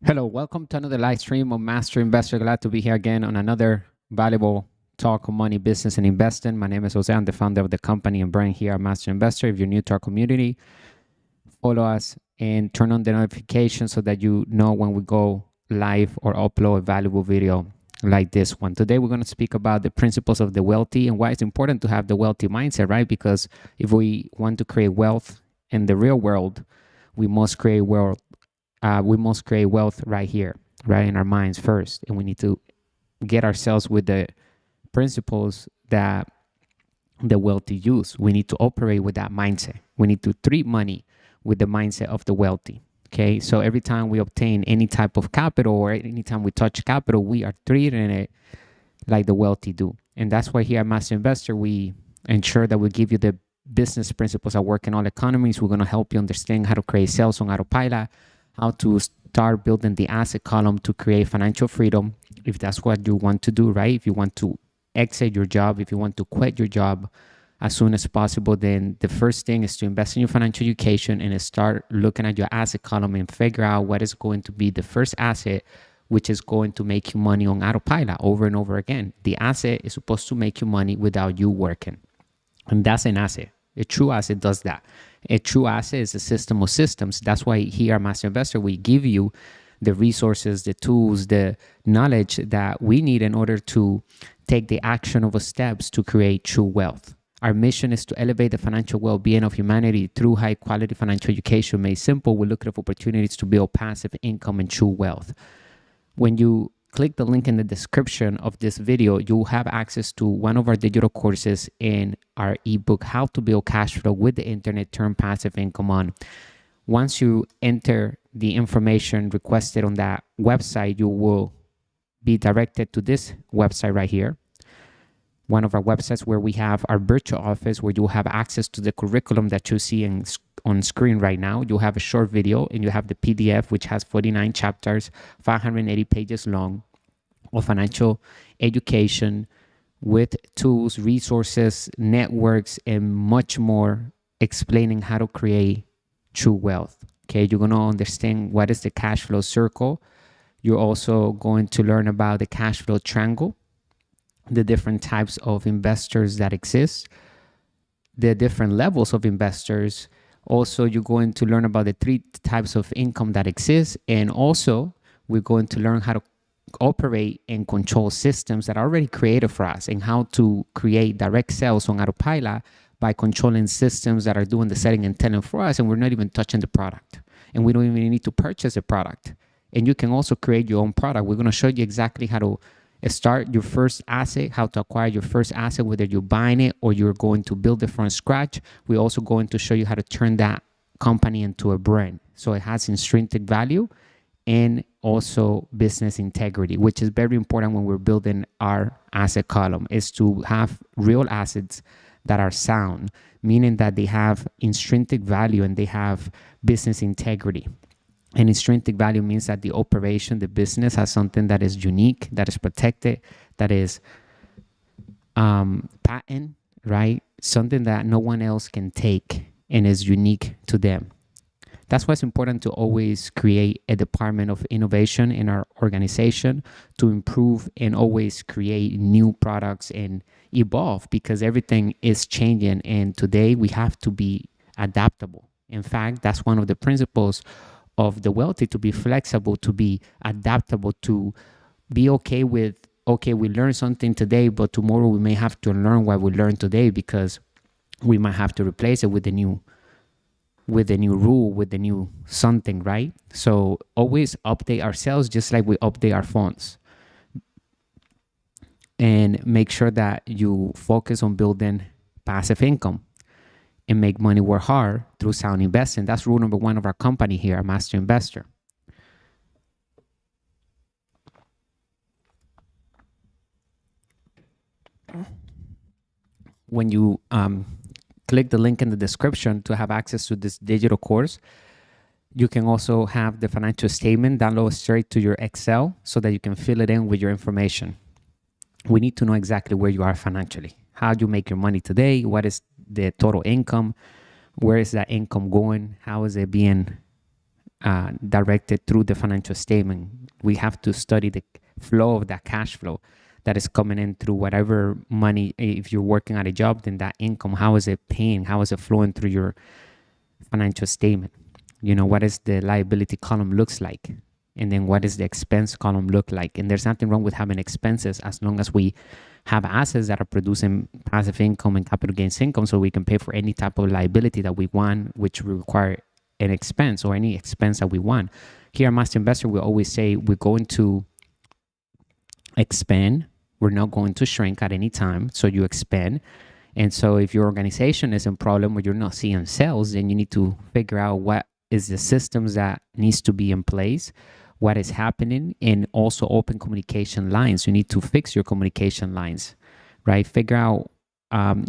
Hello, welcome to another live stream of Master Investor. Glad to be here again on another valuable talk on money, business, and investing. My name is Jose. I'm the founder of the company and brand here at Master Investor. If you're new to our community, follow us and turn on the notification so that you know when we go live or upload a valuable video like this one. Today, we're going to speak about the principles of the wealthy and why it's important to have the wealthy mindset, right? Because if we want to create wealth in the real world, we must create wealth right here, right in our minds first. And we need to get ourselves with the principles that the wealthy use. We need to operate with that mindset. We need to treat money with the mindset of the wealthy. Okay, so every time we obtain any type of capital or anytime we touch capital, we are treating it like the wealthy do. And that's why here at Master Investor, we ensure that we give you the business principles that work in all economies. We're going to help you understand how to create sales on autopilot, how to start building the asset column to create financial freedom, if that's what you want to do, right? If you want to exit your job, if you want to quit your job as soon as possible, then the first thing is to invest in your financial education and start looking at your asset column and figure out what is going to be the first asset which is going to make you money on autopilot over and over again. The asset is supposed to make you money without you working. And that's an asset. A true asset does that. A true asset is a system of systems. That's why here at Master Investor, we give you the resources, the tools, the knowledge that we need in order to take the actionable steps to create true wealth. Our mission is to elevate the financial well-being of humanity through high-quality financial education. Made simple, we look at opportunities to build passive income and true wealth. When you click the link in the description of this video, you'll have access to one of our digital courses in our ebook, How to Build Cash Flow with the Internet, Turn Passive Income On. Once you enter the information requested on that website, you will be directed to this website right here. One of our websites where we have our virtual office where you'll have access to the curriculum that you see on screen right now. You'll have a short video and you have the PDF, which has 49 chapters, 580 pages long of financial education with tools, resources, networks, and much more explaining how to create true wealth. Okay, you're going to understand what is the cash flow circle. You're also going to learn about the cash flow triangle, the different types of investors that exist, the different levels of investors. Also, you're going to learn about the 3 types of income that exist. And also, we're going to learn how to operate and control systems that are already created for us and how to create direct sales on autopilot by controlling systems that are doing the setting and telling for us, and we're not even touching the product. And we don't even need to purchase a product. And you can also create your own product. We're going to show you exactly how to start your first asset, how to acquire your first asset, whether you're buying it or you're going to build it from scratch. We're also going to show you how to turn that company into a brand. So it has intrinsic value and also business integrity, which is very important when we're building our asset column, is to have real assets that are sound, meaning that they have intrinsic value and they have business integrity. And intrinsic value means that the operation, the business has something that is unique, that is protected, that is patent, right? Something that no one else can take and is unique to them. That's why it's important to always create a department of innovation in our organization to improve and always create new products and evolve, because everything is changing. And today we have to be adaptable. In fact, that's one of the principles of the wealthy, to be flexible, to be adaptable, to be okay with, okay, we learned something today, but tomorrow we may have to learn what we learned today because we might have to replace it with a new rule, with the new something, right? So always update ourselves just like we update our phones. And make sure that you focus on building passive income and make money work hard through sound investing. That's rule number 1 of our company here, Master Investor. When you click the link in the description to have access to this digital course, you can also have the financial statement download straight to your Excel so that you can fill it in with your information. We need to know exactly where you are financially. How do you make your money today? What is the total income? Where is that income going? How is it being directed through the financial statement. We have to study the flow of that cash flow that is coming in through whatever money. If you're working at a job, then that income, how is it paying? How is it flowing through your financial statement? What is the liability column looks like? And then what does the expense column look like? And there's nothing wrong with having expenses as long as we have assets that are producing passive income and capital gains income, so we can pay for any type of liability that we want, which will require an expense or any expense that we want. Here at Master Investor, we always say we're going to expand. We're not going to shrink at any time. So you expand. And so if your organization is in problem or you're not seeing sales, then you need to figure out what is the systems that needs to be in place, what is happening, and also open communication lines. You need to fix your communication lines, right? Figure out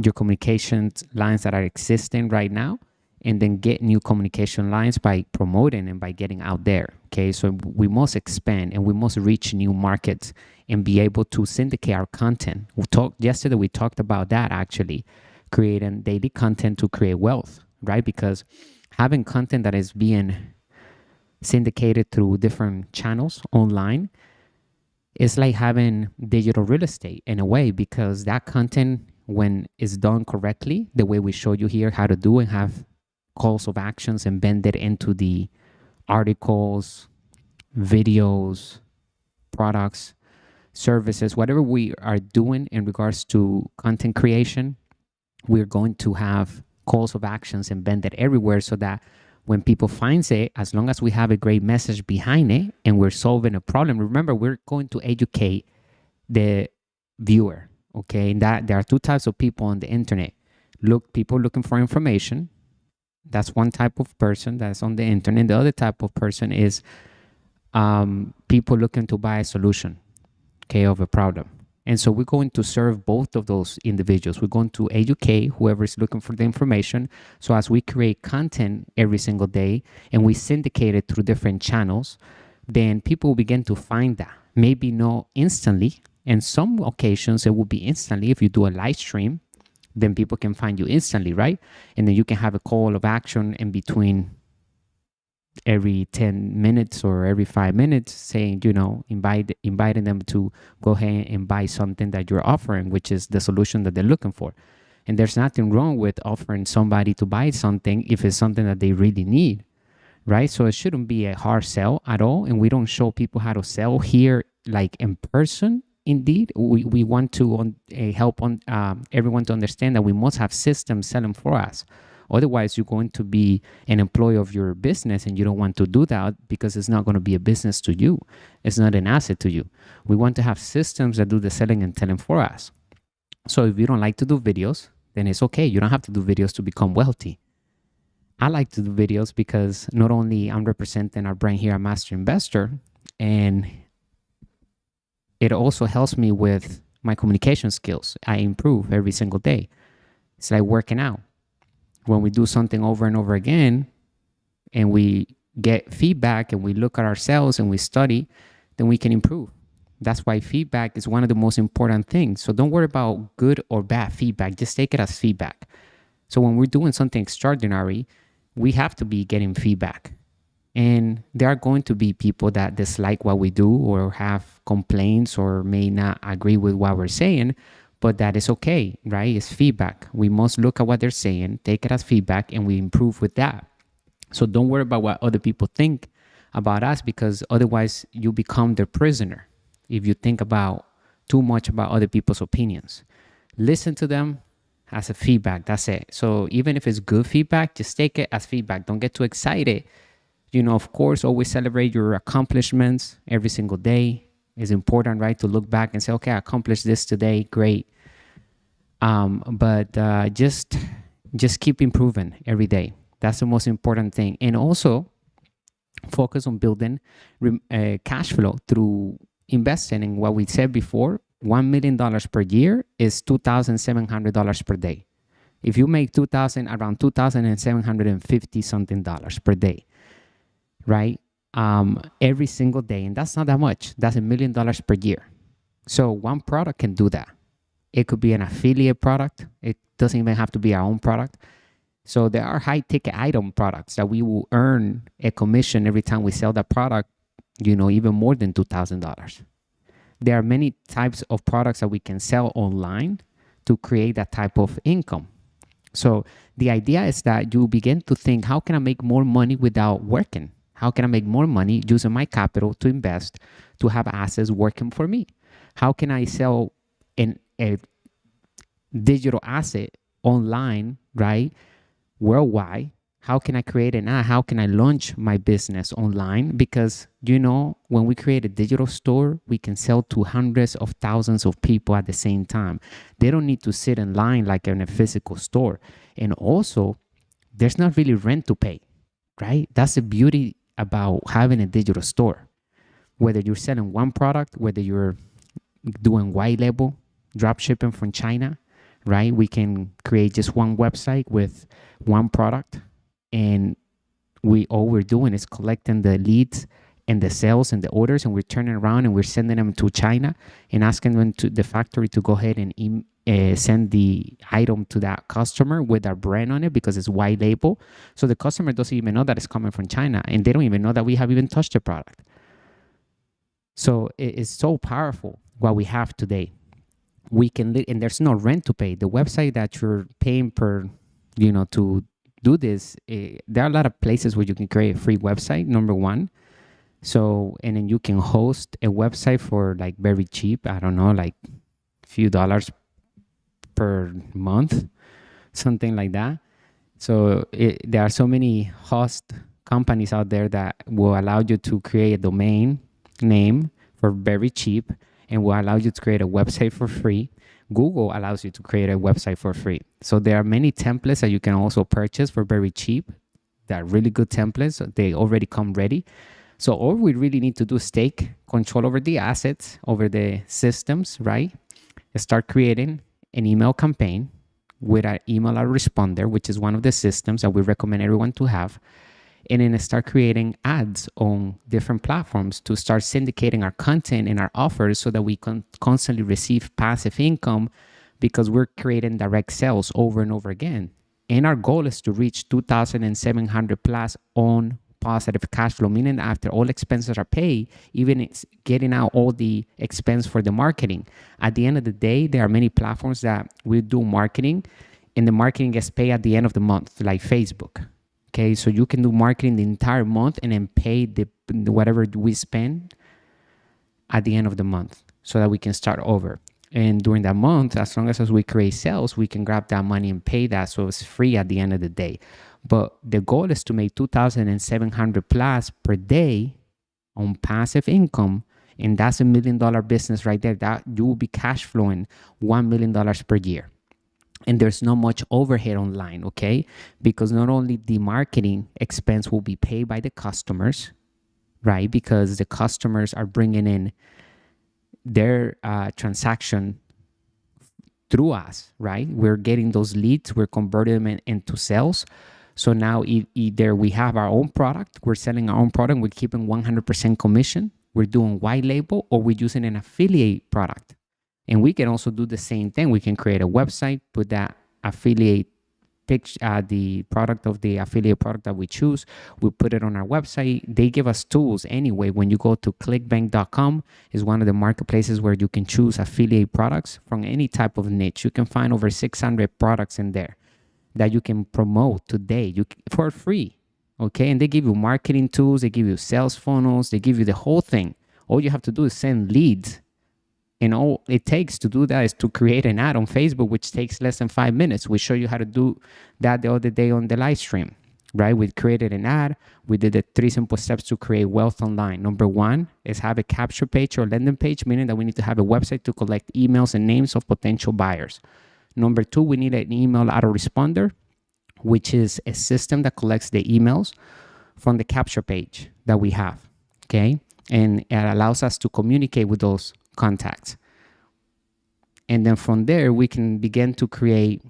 your communication lines that are existing right now, and then get new communication lines by promoting and by getting out there. Okay, so we must expand and we must reach new markets and be able to syndicate our content. Yesterday we talked about that, actually, creating daily content to create wealth, right? Because having content that is being syndicated through different channels online is like having digital real estate in a way, because that content, when it's done correctly, the way we show you here how to do and have calls of actions embedded into the articles, videos, products, services, whatever we are doing in regards to content creation, we're going to have calls of actions embedded everywhere, so that when people find it, as long as we have a great message behind it and we're solving a problem, remember, we're going to educate the viewer. Okay, and that there are two types of people on the internet. People looking for information. That's one type of person that's on the internet. The other type of person is people looking to buy a solution, okay, of a problem. And so we're going to serve both of those individuals. We're going to educate whoever is looking for the information. So as we create content every single day and we syndicate it through different channels, then people will begin to find that. Maybe not instantly. In some occasions, it will be instantly. If you do a live stream, then people can find you instantly, right? And then you can have a call of action in between every 10 minutes or every 5 minutes, saying, inviting them to go ahead and buy something that you're offering, which is the solution that they're looking for. And there's nothing wrong with offering somebody to buy something if it's something that they really need, right? So it shouldn't be a hard sell at all. And we don't show people how to sell here, like in person. Indeed, we want to help everyone to understand that we must have systems selling for us. Otherwise, you're going to be an employee of your business, and you don't want to do that because it's not going to be a business to you. It's not an asset to you. We want to have systems that do the selling and telling for us. So if you don't like to do videos, then it's okay. You don't have to do videos to become wealthy. I like to do videos because not only I'm representing our brand here at Master Investor, and it also helps me with my communication skills. I improve every single day. It's like working out. When we do something over and over again and we get feedback and we look at ourselves and we study, then we can improve. That's why feedback is one of the most important things. So don't worry about good or bad feedback. Just take it as feedback. So when we're doing something extraordinary, we have to be getting feedback. And there are going to be people that dislike what we do or have complaints or may not agree with what we're saying, but that is okay, right? It's feedback. We must look at what they're saying, take it as feedback, and we improve with that. So don't worry about what other people think about us, because otherwise you become their prisoner if you think about too much about other people's opinions. Listen to them as a feedback. That's it. So even if it's good feedback, just take it as feedback. Don't get too excited. Of course, always celebrate your accomplishments every single day. It's important, right, to look back and say, okay, I accomplished this today, great. But just keep improving every day. That's the most important thing. And also focus on building cash flow through investing in what we said before. $1 million per year is $2,700 per day. If you make around $2,750 something dollars per day, right? Every single day. And that's not that much. That's $1 million per year. So one product can do that. It could be an affiliate product. It doesn't even have to be our own product. So there are high ticket item products that we will earn a commission every time we sell that product, even more than $2,000. There are many types of products that we can sell online to create that type of income. So the idea is that you begin to think, how can I make more money without working? How can I make more money using my capital to invest, to have assets working for me? How can I sell a digital asset online, right? Worldwide. How can I create an ad? How can I launch my business online? Because, when we create a digital store, we can sell to hundreds of thousands of people at the same time. They don't need to sit in line like in a physical store. And also, there's not really rent to pay, right? That's the beauty about having a digital store. Whether you're selling one product, whether you're doing white label, drop shipping from China, right? We can create just one website with one product, and all we're doing is collecting the leads and the sales and the orders, and we're turning around and we're sending them to China and asking them to the factory to go ahead and send the item to that customer with our brand on it, because it's white label. So the customer doesn't even know that it's coming from China, and they don't even know that we have even touched the product. So it's so powerful what we have today. We can and there's no rent to pay. The website that you're paying per, to do this, there are a lot of places where you can create a free website, number one. So, and then you can host a website for like very cheap. I don't know, like a few dollars per month, something like that. So there are so many host companies out there that will allow you to create a domain name for very cheap, and will allow you to create a website for free. Google allows you to create a website for free. So there are many templates that you can also purchase for very cheap. They're really good templates. They already come ready. So all we really need to do is take control over the assets, over the systems, right? Start creating an email campaign with an email autoresponder, which is one of the systems that we recommend everyone to have. And then start creating ads on different platforms to start syndicating our content and our offers so that we can constantly receive passive income, because we're creating direct sales over and over again. And our goal is to reach 2,700 plus on positive cash flow, meaning that after all expenses are paid, even it's getting out all the expense for the marketing. At the end of the day, there are many platforms that will do marketing, and the marketing gets paid at the end of the month, like Facebook. Okay, so you can do marketing the entire month and then pay the whatever we spend at the end of the month, so that we can start over. And during that month, as long as we create sales, we can grab that money and pay that, so it's free at the end of the day. But the goal is to make 2,700 plus per day on passive income, and that's $1 million business right there. That you will be cash flowing $1 million per year. And there's not much overhead online, okay? Because not only the marketing expense will be paid by the customers, right? Because the customers are bringing in their transaction through us, right? We're getting those leads, we're converting them into sales. So now either we have our own product, we're selling our own product, we're keeping 100% commission, we're doing white label, or we're using an affiliate product. And we can also do the same thing. We can create a website, put that affiliate picture, the product of the affiliate product that we choose. We put it on our website. They give us tools anyway. When you go to clickbank.com, is one of the marketplaces where you can choose affiliate products from any type of niche. You can find over 600 products in there that you can promote today for free. Okay, and they give you marketing tools. They give you sales funnels. They give you the whole thing. All you have to do is send leads. And all it takes to do that is to create an ad on Facebook, which takes less than 5 minutes. We show you how to do that the other day on the live stream, right? We created an ad. We did the 3 simple steps to create wealth online. Number 1 is have a capture page or landing page, meaning that we need to have a website to collect emails and names of potential buyers. Number 2, we need an email autoresponder, which is a system that collects the emails from the capture page that we have, okay? And it allows us to communicate with those contacts. And then from there, we can begin to create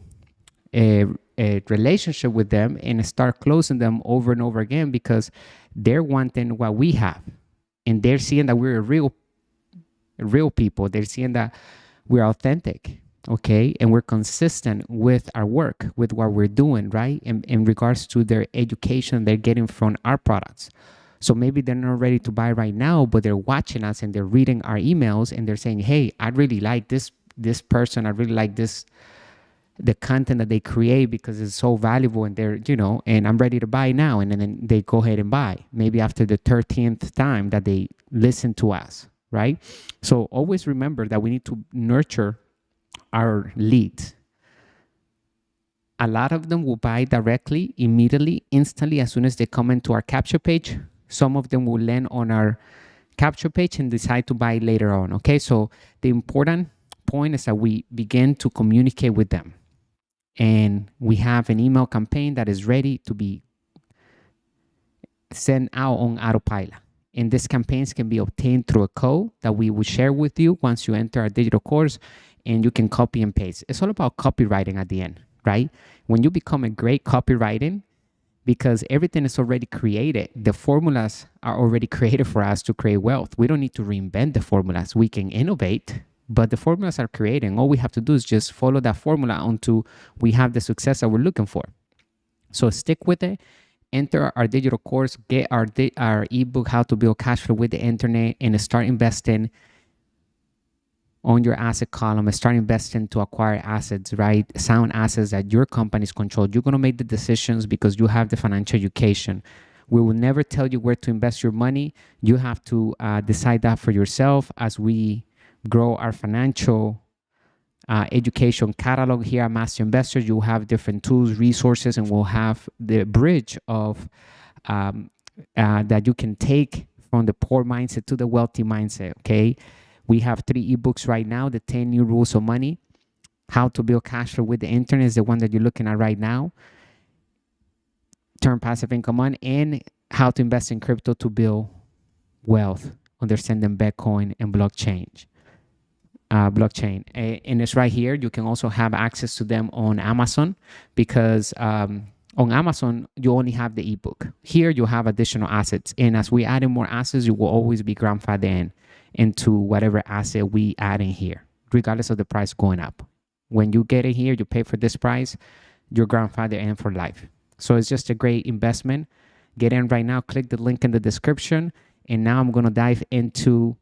a relationship with them and start closing them over and over again, because they're wanting what we have. And they're seeing that we're real people. They're seeing that we're authentic. okay, and we're consistent with our work, with what we're doing, right? In regards to their education they're getting from our products. So maybe they're not ready to buy right now, but they're watching us and they're reading our emails and they're saying, hey, I really like this person, I really like this, the content that they create because it's so valuable, and they're, and I'm ready to buy now. And then they go ahead and buy, maybe after the 13th time that they listen to us, right? So always remember that we need to nurture our leads. A lot of them will buy directly, immediately, instantly, as soon as they come into our capture page. Some of them will land on our capture page and decide to buy later on, okay? So the important point is that we begin to communicate with them. And we have an email campaign that is ready to be sent out on autopilot. And these campaigns can be obtained through a code that we will share with you once you enter our digital course, and you can copy and paste. It's all about copywriting at the end, right? When you become a great copywriting, because everything is already created, the formulas are already created for us to create wealth. We don't need to reinvent the formulas. We can innovate, but the formulas are created. And all we have to do is just follow that formula until we have the success that we're looking for. So stick with it. Enter our digital course, get our ebook, How to Build Cash Flow with the Internet, and start investing on your asset column and start investing to acquire assets, right? Sound assets that your company's control. You're going to make the decisions because you have the financial education. We will never tell you where to invest your money. You have to decide that for yourself. As we grow our financial education catalog here at Master Investor, you'll have different tools, resources, and we'll have the bridge of that you can take from the poor mindset to the wealthy mindset, okay? We have 3 ebooks right now. The 10 New Rules of Money, How to Build Cash Flow with the Internet is the one that you're looking at right now. Turn passive income on, and How to Invest in Crypto to Build Wealth, Understanding Bitcoin and blockchain. And it's right here. You can also have access to them on Amazon, because on Amazon you only have the ebook. Here you have additional assets, and as we add in more assets, you will always be grandfathered into whatever asset we add in here, regardless of the price going up. When you get in here, you pay for this price, your grandfather in for life. So it's just a great investment. Get in right now, click the link in the description, and now I'm going to dive into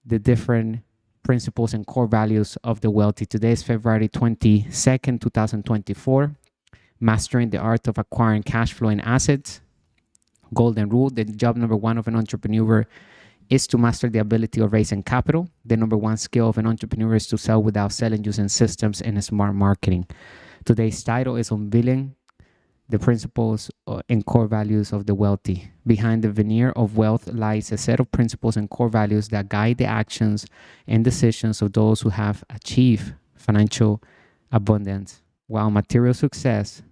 the different principles and core values of the wealthy. Today is February 22nd, 2024. Mastering the art of acquiring cash flow and assets. Golden rule: the job number 1 of an entrepreneur is to master the ability of raising capital. The number 1 skill of an entrepreneur is to sell without selling, using systems and smart marketing. Today's title is Unveiling the principles and core values of the wealthy. Behind the veneer of wealth lies a set of principles and core values that guide the actions and decisions of those who have achieved financial abundance. While material success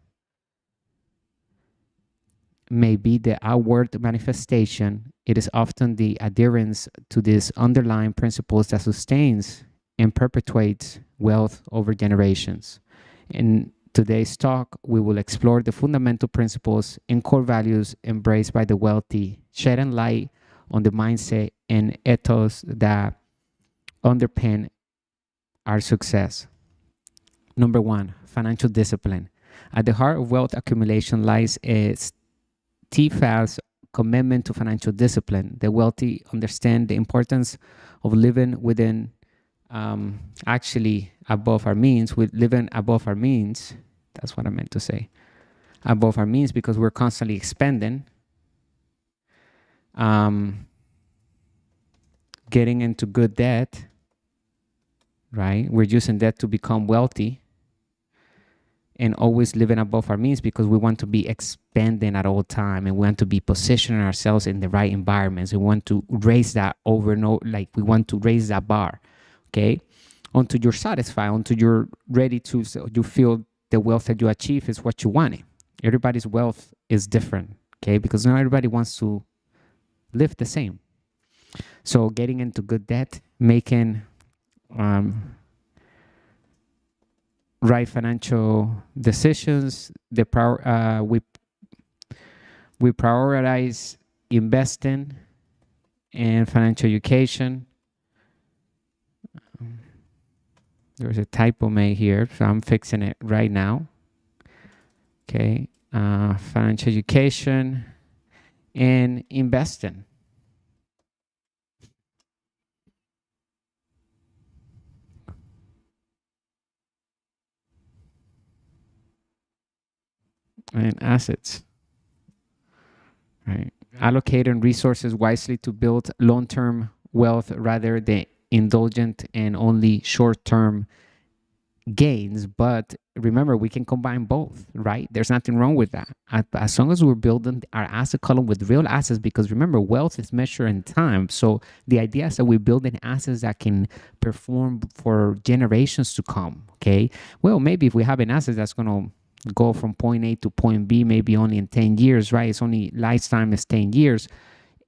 may be the outward manifestation, it is often the adherence to these underlying principles that sustains and perpetuates wealth over generations. In today's talk, we will explore the fundamental principles and core values embraced by the wealthy, shedding light on the mindset and ethos that underpin our success. Number 1, financial discipline. At the heart of wealth accumulation lies a steadfast commitment to financial discipline. The wealthy understand the importance of living within, above our means, with living above our means. That's what I meant to say. Above our means, because we're constantly expending, getting into good debt, right? We're using debt to become wealthy, and always living above our means because we want to be expanding at all time, and we want to be positioning ourselves in the right environments. We want to raise that over and over, like we want to raise that bar, okay? Until you're satisfied, until you're ready to, you feel the wealth that you achieve is what you wanted. Everybody's wealth is different, okay? Because not everybody wants to live the same. So getting into good debt, making right financial decisions. We prioritize investing and financial education. There's a typo made here, so I'm fixing it right now. Okay, financial education and investing. And assets, right? Allocating resources wisely to build long-term wealth rather than indulgent and only short-term gains. But remember, we can combine both, right? There's nothing wrong with that. As long as we're building our asset column with real assets, because remember, wealth is measured in time. So the idea is that we're building assets that can perform for generations to come. Okay. Well, maybe if we have an asset that's going to go from point A to point B, maybe only in 10 years, right? It's only lifetime is 10 years.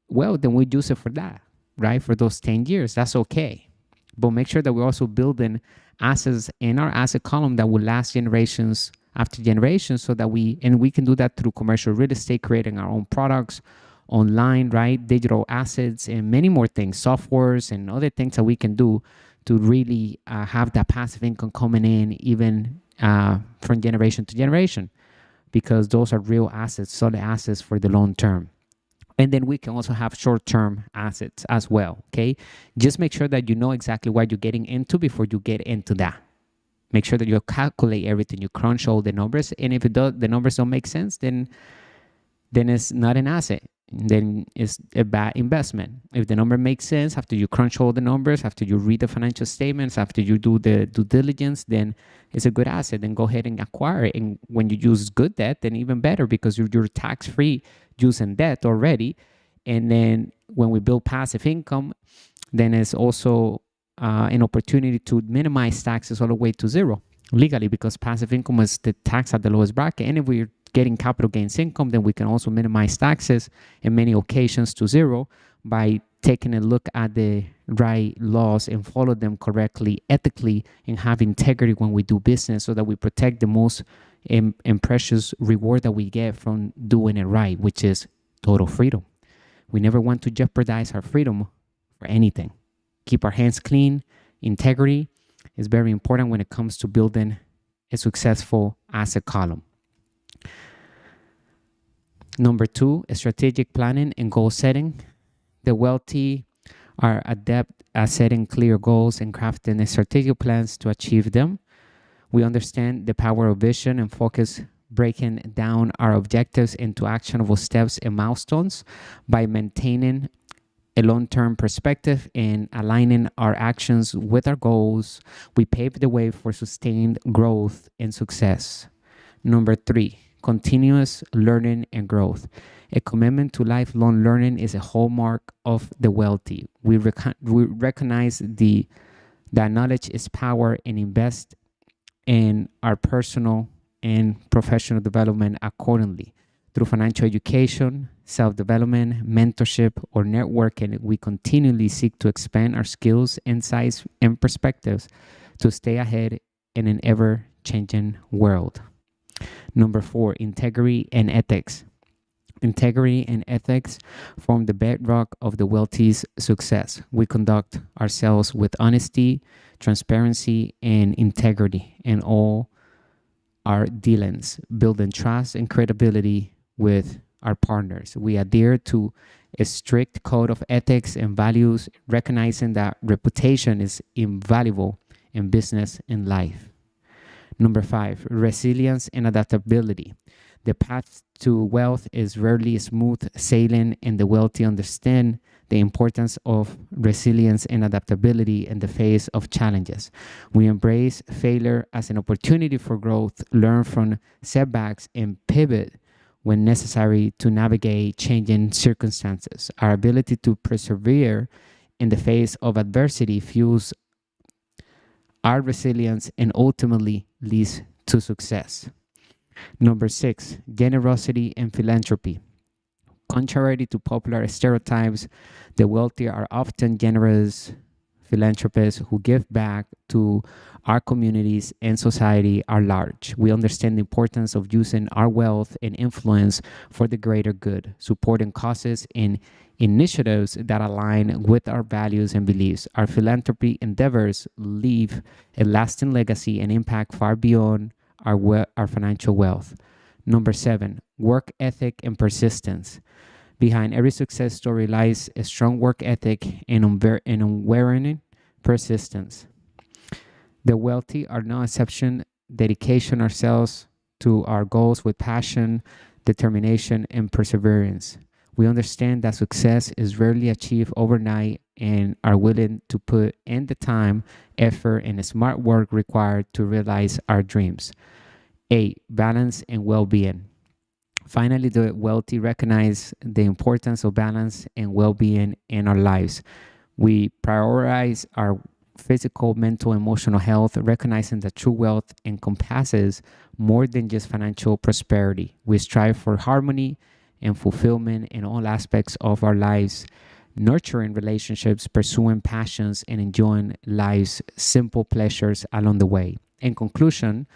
Well, then we use it for that, right? For those 10 years, that's okay. But make sure that we're also building assets in our asset column that will last generations after generations, so that we can do that through commercial real estate, creating our own products online, right? Digital assets and many more things, softwares and other things that we can do to really have that passive income coming in even from generation to generation, because those are real assets, solid assets for the long term. And then we can also have short-term assets as well. Okay, just make sure that you know exactly what you're getting into before you get into that. Make sure that you calculate everything, you crunch all the numbers, and if the numbers don't make sense, then it's not an asset. Then it's a bad investment. If the number makes sense after you crunch all the numbers, after you read the financial statements, after you do the due diligence, then it's a good asset. Then go ahead and acquire it. And when you use good debt, then even better, because you're tax free using debt already. And then when we build passive income, then it's also an opportunity to minimize taxes all the way to zero legally, because passive income is the tax at the lowest bracket. And if we're getting capital gains income, then we can also minimize taxes in many occasions to zero by taking a look at the right laws and follow them correctly, ethically, and have integrity when we do business, so that we protect the most and precious reward that we get from doing it right, which is total freedom. We never want to jeopardize our freedom for anything. Keep our hands clean. Integrity is very important when it comes to building a successful asset column. Number 2, strategic planning and goal setting. The wealthy are adept at setting clear goals and crafting strategic plans to achieve them. We understand the power of vision and focus, breaking down our objectives into actionable steps and milestones. By maintaining a long-term perspective and aligning our actions with our goals, we pave the way for sustained growth and success. Number 3, continuous learning and growth. A commitment to lifelong learning is a hallmark of the wealthy. We recognize that knowledge is power and invest in our personal and professional development accordingly. Through financial education, self-development, mentorship, or networking, we continually seek to expand our skills, insights, and perspectives to stay ahead in an ever-changing world. Number 4, integrity and ethics. Integrity and ethics form the bedrock of the wealthy's success. We conduct ourselves with honesty, transparency, and integrity in all our dealings, building trust and credibility with our partners. We adhere to a strict code of ethics and values, recognizing that reputation is invaluable in business and life. Number 5, resilience and adaptability. The path to wealth is rarely smooth sailing, and the wealthy understand the importance of resilience and adaptability in the face of challenges. We embrace failure as an opportunity for growth, learn from setbacks, and pivot when necessary to navigate changing circumstances. Our ability to persevere in the face of adversity fuels our resilience and ultimately leads to success. Number 6, generosity and philanthropy. Contrary to popular stereotypes, the wealthy are often generous philanthropists who give back to our communities and society are large. We understand the importance of using our wealth and influence for the greater good, supporting causes and initiatives that align with our values and beliefs. Our philanthropy endeavors leave a lasting legacy and impact far beyond our financial wealth. Number 7, work ethic and persistence. Behind every success story lies a strong work ethic and unwearying persistence. The wealthy are no exception. Dedication ourselves to our goals with passion, determination, and perseverance. We understand that success is rarely achieved overnight and are willing to put in the time, effort, and smart work required to realize our dreams. 8, balance and well-being. Finally, the wealthy recognize the importance of balance and well-being in our lives. We prioritize our physical, mental, emotional health, recognizing that true wealth encompasses more than just financial prosperity. We strive for harmony and fulfillment in all aspects of our lives, nurturing relationships, pursuing passions, and enjoying life's simple pleasures along the way. In conclusion,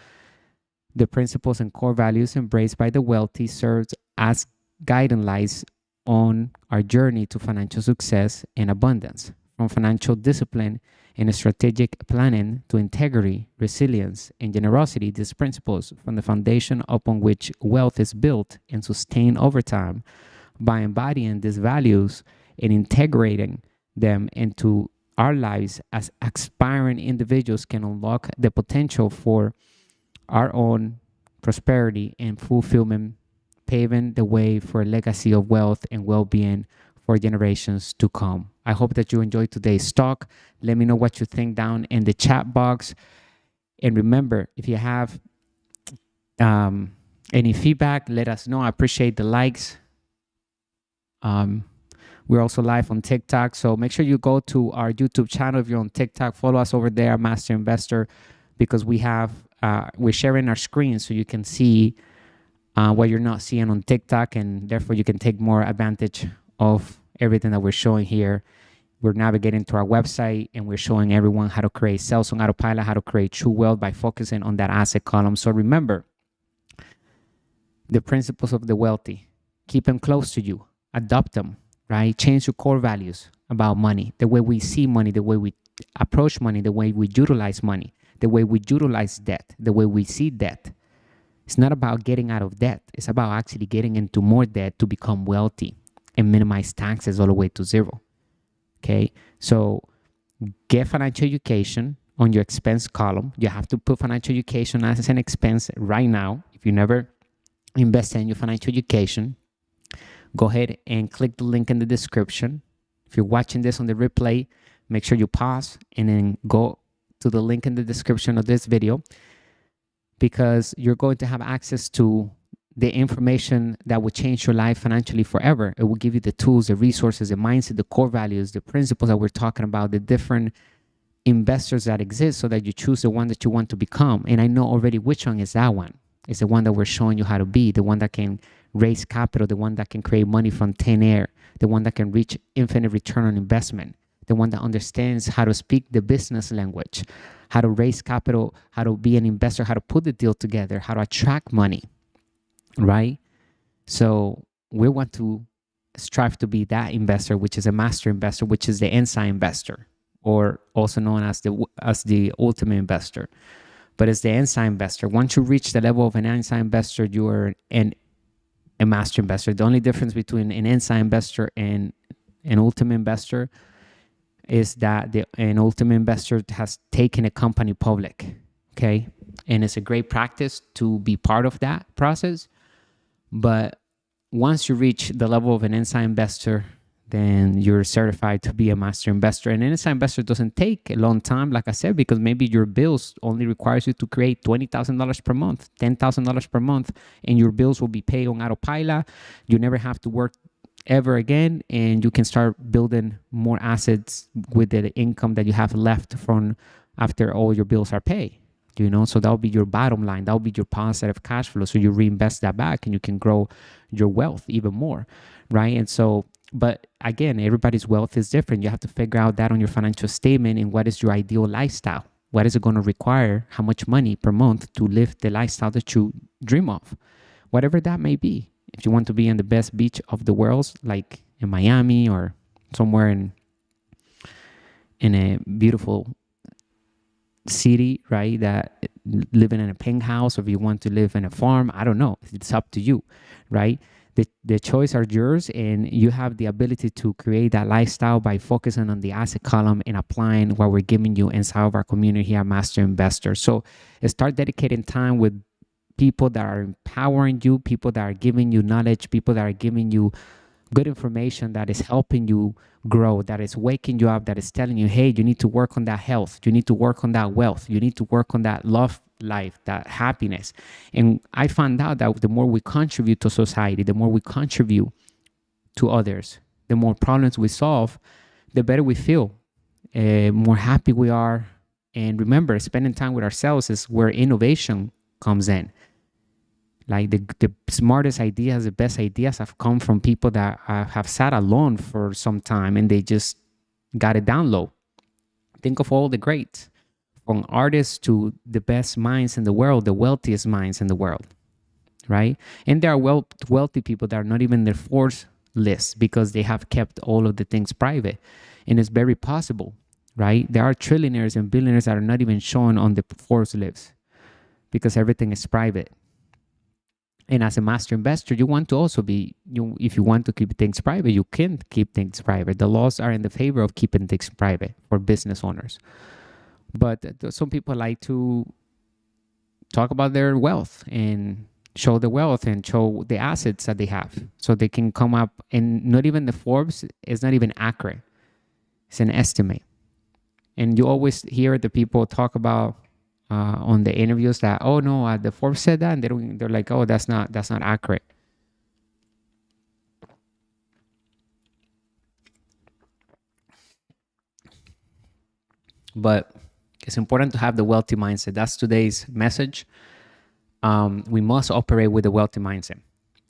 the principles and core values embraced by the wealthy serve as guiding lights on our journey to financial success and abundance. From financial discipline and strategic planning to integrity, resilience, and generosity, these principles form the foundation upon which wealth is built and sustained over time. By embodying these values and integrating them into our lives as aspiring individuals can unlock the potential for our own prosperity and fulfillment, paving the way for a legacy of wealth and well-being for generations to come. I hope that you enjoyed today's talk. Let me know what you think down in the chat box. And remember, if you have any feedback, let us know. I appreciate the likes. We're also live on TikTok, so make sure you go to our YouTube channel if you're on TikTok. Follow us over there, Master Investor, because we're sharing our screen so you can see what you're not seeing on TikTok, and therefore you can take more advantage of everything that we're showing here. We're navigating to our website and we're showing everyone how to create sales on autopilot, how to create true wealth by focusing on that asset column. So remember the principles of the wealthy. Keep them close to you. Adopt them, right? Change your core values about money, the way we see money, the way we approach money, the way we utilize money, the way we utilize debt, the way we see debt. It's not about getting out of debt. It's about actually getting into more debt to become wealthy and minimize taxes all the way to zero. Okay, so get financial education on your expense column. You have to put financial education as an expense right now. If you never invest in your financial education, go ahead and click the link in the description. If you're watching this on the replay, make sure you pause and then go to the link in the description of this video, because you're going to have access to the information that will change your life financially forever. It will give you the tools, the resources, the mindset, the core values, the principles that we're talking about, the different investors that exist so that you choose the one that you want to become. And I know already which one is that one. It's the one that we're showing you how to be, the one that can raise capital, the one that can create money from thin air, the one that can reach infinite return on investment, the one that understands how to speak the business language, how to raise capital, how to be an investor, how to put the deal together, how to attract money. Right? So we want to strive to be that investor, which is a master investor, which is the ensign investor, or also known as the ultimate investor. But it's the ensign investor. Once you reach the level of an ensign investor, you are a master investor. The only difference between an ensign investor and an ultimate investor is that an ultimate investor has taken a company public. Okay? And it's a great practice to be part of that process. But once you reach the level of an ensign investor, then you're certified to be a master investor. And an ensign investor doesn't take a long time, like I said, because maybe your bills only requires you to create $20,000 per month, $10,000 per month, and your bills will be paid on autopilot. You never have to work ever again, and you can start building more assets with the income that you have left from after all your bills are paid. So that'll be your bottom line. That'll be your positive cash flow. So you reinvest that back and you can grow your wealth even more, right? And so But again, everybody's wealth is different. You have to figure out that on your financial statement and what is your ideal lifestyle. What is it going to require? How much money per month to live the lifestyle that you dream of? Whatever that may be. If you want to be on the best beach of the world, like in Miami or somewhere in a beautiful city, right? That living in a penthouse, or if you want to live in a farm, I don't know. It's up to you, right? The choice are yours, and you have the ability to create that lifestyle by focusing on the asset column and applying what we're giving you inside of our community here at Master Investor. So start dedicating time with people that are empowering you, people that are giving you knowledge, people that are giving you good information that is helping you grow, that is waking you up, that is telling you, hey, you need to work on that health, you need to work on that wealth, you need to work on that love life, that happiness. And I found out that the more we contribute to society, the more we contribute to others, the more problems we solve, the better we feel, more happy we are. And remember, spending time with ourselves is where innovation comes in. Like the smartest ideas, the best ideas have come from people that have sat alone for some time and they just got it down low. Think of all the greats, from artists to the best minds in the world, the wealthiest minds in the world, right? And there are wealthy people that are not even in their Forbes list because they have kept all of the things private. And it's very possible, right? There are trillionaires and billionaires that are not even shown on the Forbes list because everything is private. And as a master investor, you want to also be, if you want to keep things private, you can keep things private. The laws are in the favor of keeping things private for business owners. But some people like to talk about their wealth and show the wealth and show the assets that they have. So they can come up, and not even the Forbes is not even accurate. It's an estimate. And you always hear the people talk about on the interviews that, oh no, the Forbes said that, and they're like, oh, that's not accurate. But it's important to have the wealthy mindset. That's today's message. We must operate with a wealthy mindset.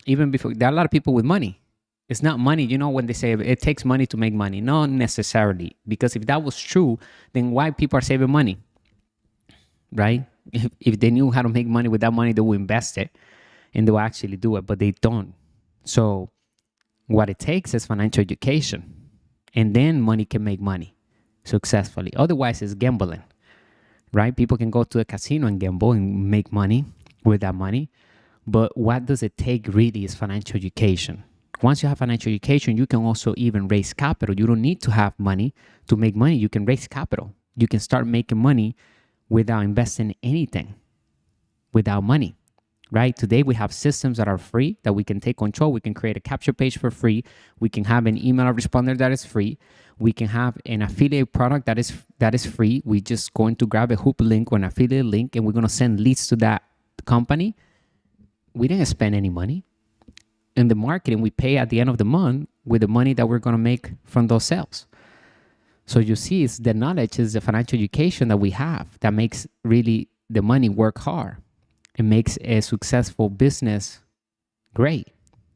Even before, there are a lot of people with money. It's not money, when they say it takes money to make money. Not necessarily, because if that was true, then why people are saving money, right? If they knew how to make money with that money, they would invest it and they will actually do it, but they don't. So what it takes is financial education, and then money can make money successfully. Otherwise, it's gambling, right? People can go to a casino and gamble and make money with that money. But what does it take really is financial education. Once you have financial education, you can also even raise capital. You don't need to have money to make money. You can raise capital. You can start making money without investing anything, without money, right? Today, we have systems that are free that we can take control. We can create a capture page for free. We can have an email responder that is free. We can have an affiliate product that is free. We just going to grab a hoop link or an affiliate link, and we're going to send leads to that company. We didn't spend any money. In the marketing, we pay at the end of the month with the money that we're going to make from those sales. So you see, it's the knowledge, is the financial education that we have that makes really the money work hard. It makes a successful business great.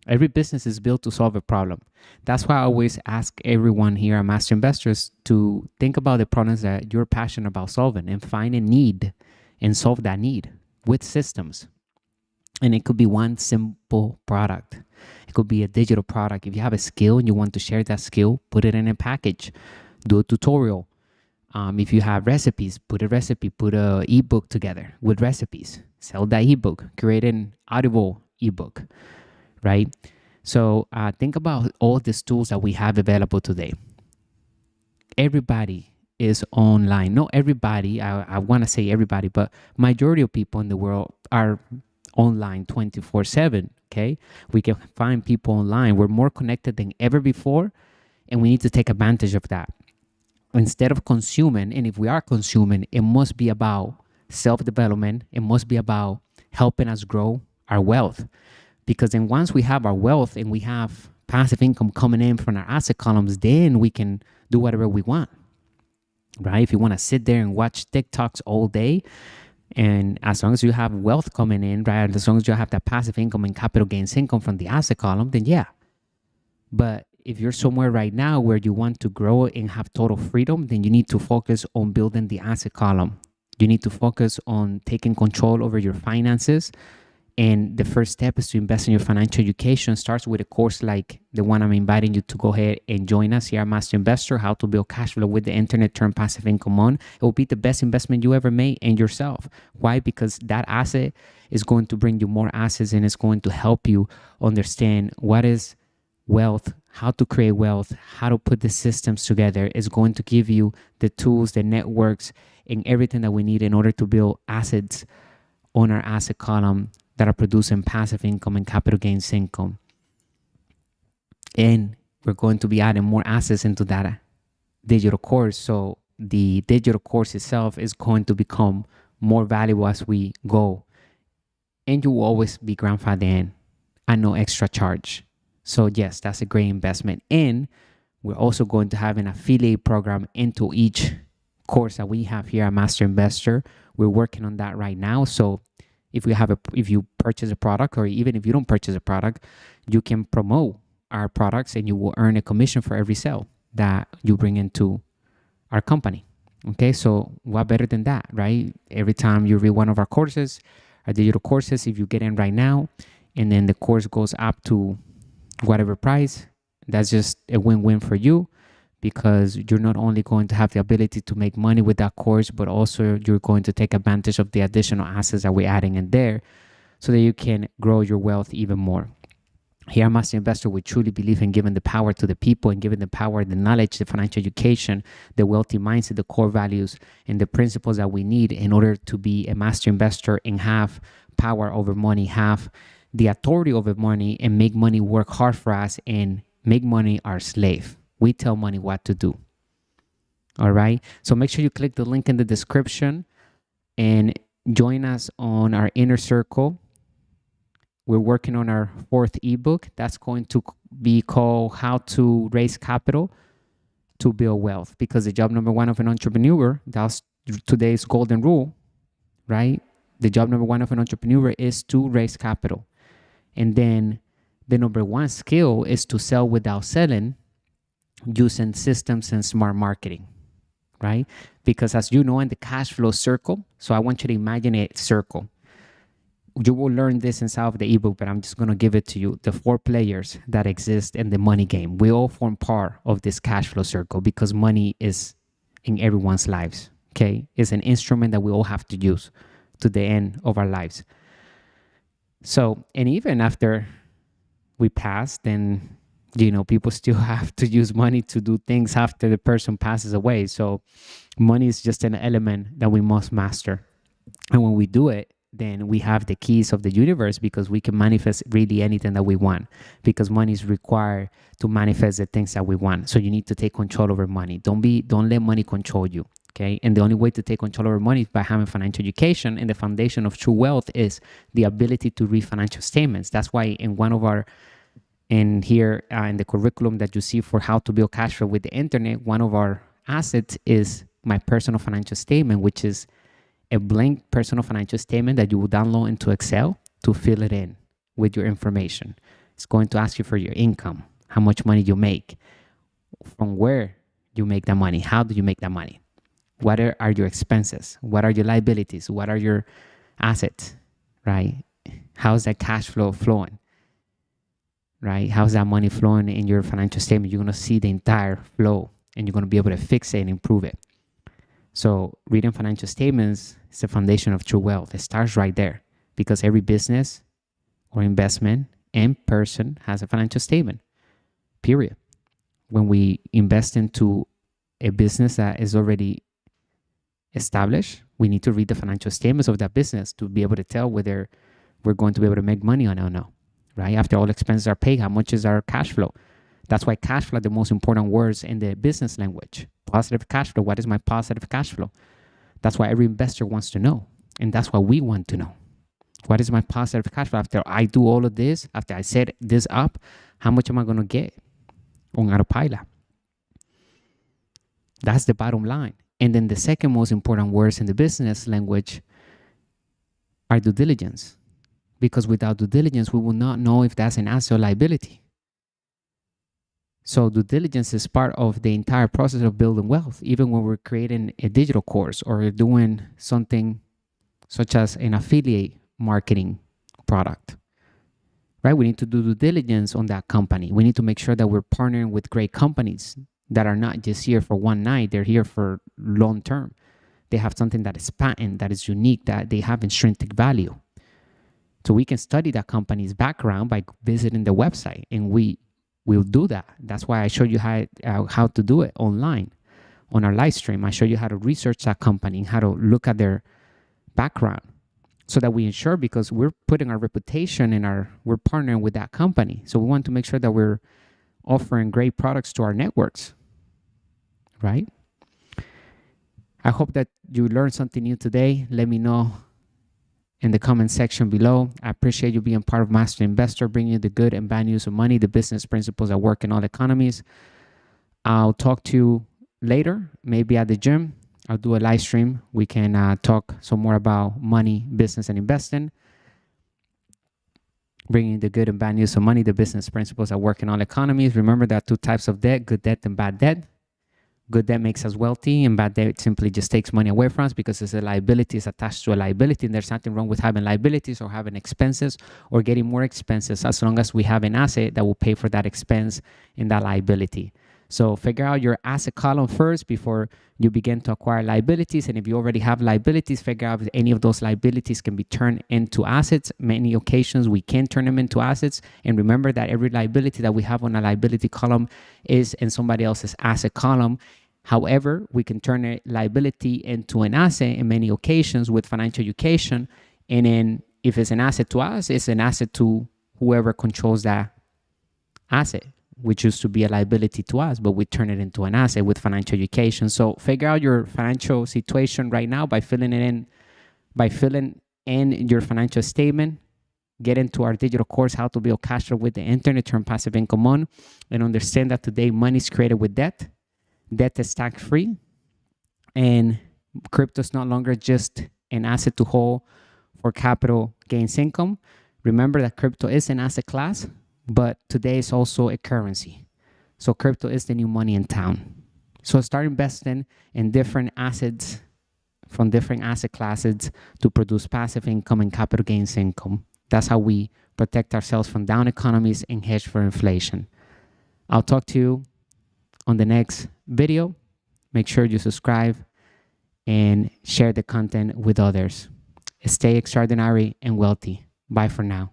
Every business is built to solve a problem. That's why I always ask everyone here at Master Investors to think about the problems that you're passionate about solving and find a need and solve that need with systems. And it could be one simple product. It could be a digital product. If you have a skill and you want to share that skill, put it in a package. Do a tutorial. If you have recipes, put a recipe, put an ebook together with recipes. Sell that ebook. Create an audible ebook, right? So think about all these tools that we have available today. Everybody is online. Not everybody, I want to say everybody, but majority of people in the world are online 24/7, okay? We can find people online. We're more connected than ever before, and we need to take advantage of that. Instead of consuming, and if we are consuming, it must be about self-development. It must be about helping us grow our wealth. Because then once we have our wealth and we have passive income coming in from our asset columns, then we can do whatever we want, right? If you want to sit there and watch TikToks all day, and as long as you have wealth coming in, right, as long as you have that passive income and capital gains income from the asset column, then yeah. But if you're somewhere right now where you want to grow and have total freedom, then you need to focus on building the asset column. You need to focus on taking control over your finances. And the first step is to invest in your financial education. Starts with a course like the one I'm inviting you to go ahead and join us here at Master Investor, how to build cash flow with the internet, turn passive income on. It will be the best investment you ever made in yourself. Why? Because that asset is going to bring you more assets, and it's going to help you understand what is wealth, how to create wealth, how to put the systems together. It's going to give you the tools, the networks, and everything that we need in order to build assets on our asset column that are producing passive income and capital gains income. And we're going to be adding more assets into that digital course. So the digital course itself is going to become more valuable as we go. And you will always be grandfathered in at no extra charge. So yes, that's a great investment. And we're also going to have an affiliate program into each course that we have here at Master Investor. We're working on that right now. So if you purchase a product, or even if you don't purchase a product, you can promote our products and you will earn a commission for every sale that you bring into our company. Okay, so what better than that, right? Every time you read one of our courses, our digital courses, if you get in right now and then the course goes up to whatever price, that's just a win-win for you, because you're not only going to have the ability to make money with that course, but also you're going to take advantage of the additional assets that we're adding in there so that you can grow your wealth even more. Here at Master Investor, we truly believe in giving the power to the people and giving the power, the knowledge, the financial education, the wealthy mindset, the core values, and the principles that we need in order to be a master investor and have power over money, have the authority over money, and make money work hard for us and make money our slave. We tell money what to do. All right. So make sure you click the link in the description and join us on our inner circle. We're working on our 4th ebook. That's going to be called How to Raise Capital to Build Wealth. Because the job number 1 of an entrepreneur, that's today's golden rule, right? The job number 1 of an entrepreneur is to raise capital. And then the number 1 skill is to sell without selling, using systems and smart marketing, right? Because as you know, in the cash flow circle, so I want you to imagine a circle. You will learn this inside of the ebook, but I'm just going to give it to you. The 4 players that exist in the money game, we all form part of this cash flow circle because money is in everyone's lives, okay? It's an instrument that we all have to use to the end of our lives. So, and even after we pass, then people still have to use money to do things after the person passes away. So money is just an element that we must master. And when we do it, then we have the keys of the universe, because we can manifest really anything that we want, because money is required to manifest the things that we want. So you need to take control over money. Don't let money control you. Okay. And the only way to take control over money is by having financial education. And the foundation of true wealth is the ability to read financial statements. That's why in the curriculum that you see for how to build cash flow with the internet, one of our assets is my personal financial statement, which is a blank personal financial statement that you will download into Excel to fill it in with your information. It's going to ask you for your income, how much money you make, from where you make that money, how do you make that money, what are your expenses, what are your liabilities, what are your assets, right? How's that cash flow flowing? Right? How's that money flowing in your financial statement? You're going to see the entire flow and you're going to be able to fix it and improve it. So reading financial statements is the foundation of true wealth. It starts right there, because every business or investment and person has a financial statement, period. When we invest into a business that is already established, we need to read the financial statements of that business to be able to tell whether we're going to be able to make money on it or no. Right? After all expenses are paid, how much is our cash flow? That's why cash flow are the most important words in the business language. Positive cash flow. What is my positive cash flow? That's why every investor wants to know. And that's what we want to know. What is my positive cash flow? After I do all of this, after I set this up, how much am I going to get on autopilot? That's the bottom line. And then the second most important words in the business language are due diligence. Because without due diligence, we will not know if that's an asset or liability. So due diligence is part of the entire process of building wealth, even when we're creating a digital course or doing something such as an affiliate marketing product, right? We need to do due diligence on that company. We need to make sure that we're partnering with great companies that are not just here for one night, they're here for long term. They have something that is patent, that is unique, that they have intrinsic value. So we can study that company's background by visiting the website, and we'll do that. That's why I showed you how to do it online on our live stream. I showed you how to research that company, how to look at their background, so that we ensure, because we're putting our reputation and we're partnering with that company. So we want to make sure that we're offering great products to our networks, right? I hope that you learned something new today. Let me know in the comment section below. I appreciate you being part of Master Investor, bringing you the good and bad news of money, the business principles that work in all economies. I'll talk to you later, maybe at the gym. I'll do a live stream. We can talk some more about money, business, and investing. Bringing the good and bad news of money, the business principles that work in all economies. Remember, there are two types of debt: good debt and bad debt. Good debt makes us wealthy, and bad debt simply just takes money away from us because it's a liability, it's attached to a liability, and there's nothing wrong with having liabilities or having expenses or getting more expenses, as long as we have an asset that will pay for that expense and that liability. So figure out your asset column first before you begin to acquire liabilities. And if you already have liabilities, figure out if any of those liabilities can be turned into assets. Many occasions we can turn them into assets. And remember that every liability that we have on a liability column is in somebody else's asset column. However, we can turn a liability into an asset in many occasions with financial education. And then if it's an asset to us, it's an asset to whoever controls that asset, which used to be a liability to us, but we turn it into an asset with financial education. So figure out your financial situation right now by filling in your financial statement. Get into our digital course, How to Build Cash Flow with the Internet, Turn Passive Income On, and understand that today money is created with debt. Debt is tax-free, and crypto is no longer just an asset to hold for capital gains income. Remember that crypto is an asset class, but today is also a currency. So crypto is the new money in town. So start investing in different assets from different asset classes to produce passive income and capital gains income. That's how we protect ourselves from down economies and hedge for inflation. I'll talk to you on the next video. Make sure you subscribe and share the content with others. Stay extraordinary and wealthy. Bye for now.